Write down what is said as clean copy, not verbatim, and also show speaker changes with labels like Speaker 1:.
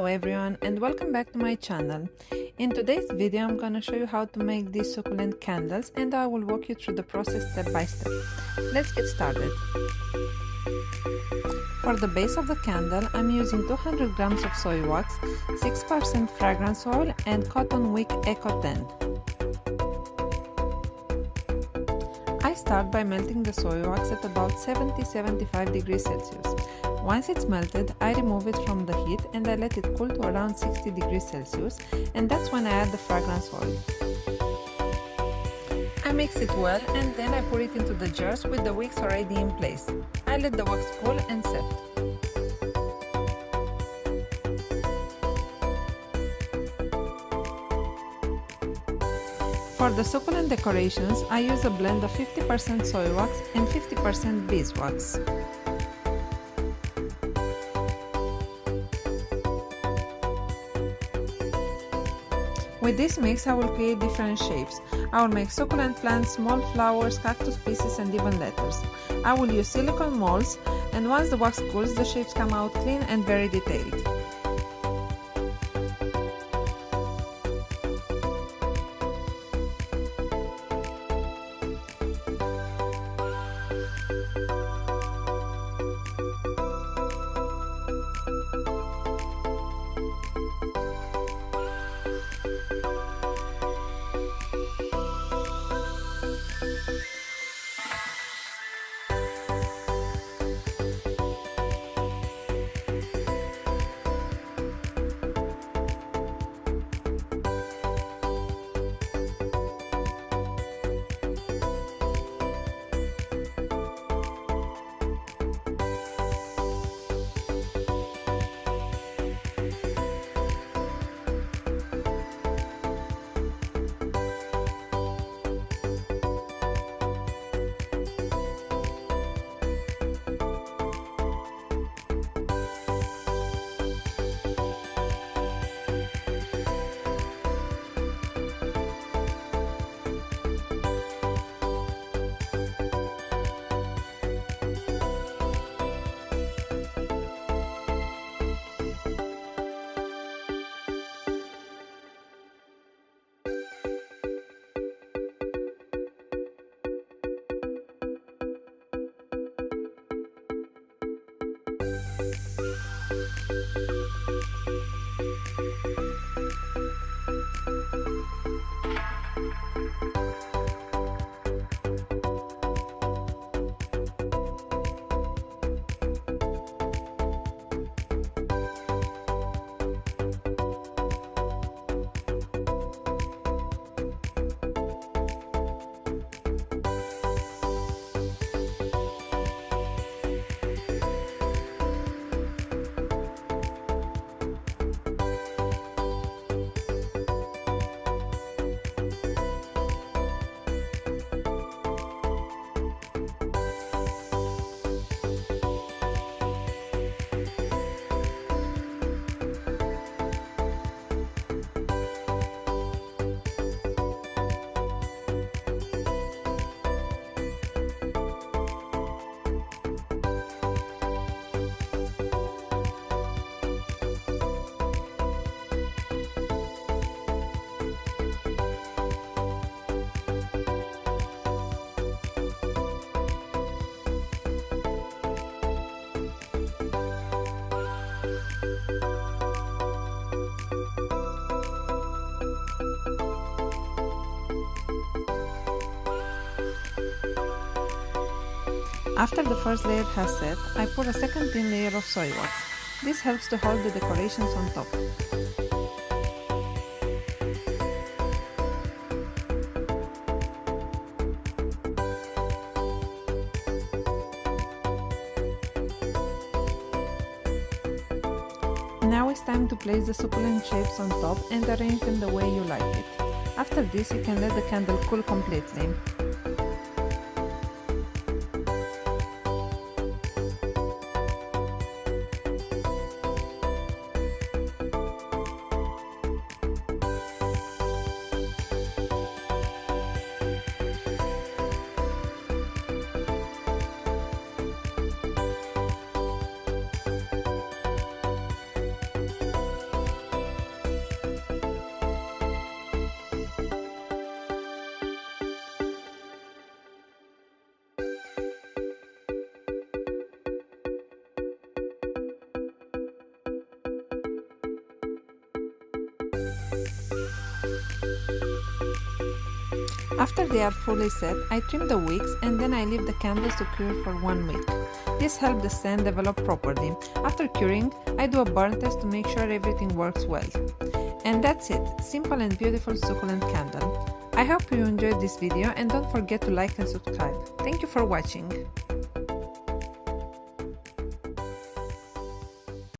Speaker 1: Hello everyone and welcome back to my channel. In today's video I'm gonna show you how to make these succulent candles and I will walk you through the process step by step. Let's get started. For the base of the candle I'm using 200 grams of soy wax, 6% fragrance oil and cotton wick Eco 10. I start by melting the soy wax at about 70-75 degrees Celsius. Once it's melted, I remove it from the heat and I let it cool to around 60 degrees Celsius, and that's when I add the fragrance oil. I mix it well and then I pour it into the jars with the wicks already in place. I let the wax cool and set. For the succulent decorations, I use a blend of 50% soy wax and 50% beeswax. With this mix, I will create different shapes. I will make succulent plants, small flowers, cactus pieces and even letters. I will use silicone molds, and once the wax cools, the shapes come out clean and very detailed. After the first layer has set, I pour a second thin layer of soy wax. This helps to hold the decorations on top. Now it's time to place the succulent shapes on top and arrange them the way you like it. After this, you can let the candle cool completely. After they are fully set, I trim the wicks and then I leave the candles to cure for 1 week. This helps the scent develop properly. After curing, I do a burn test to make sure everything works well. And that's it, simple and beautiful succulent candle. I hope you enjoyed this video and don't forget to like and subscribe. Thank you for watching.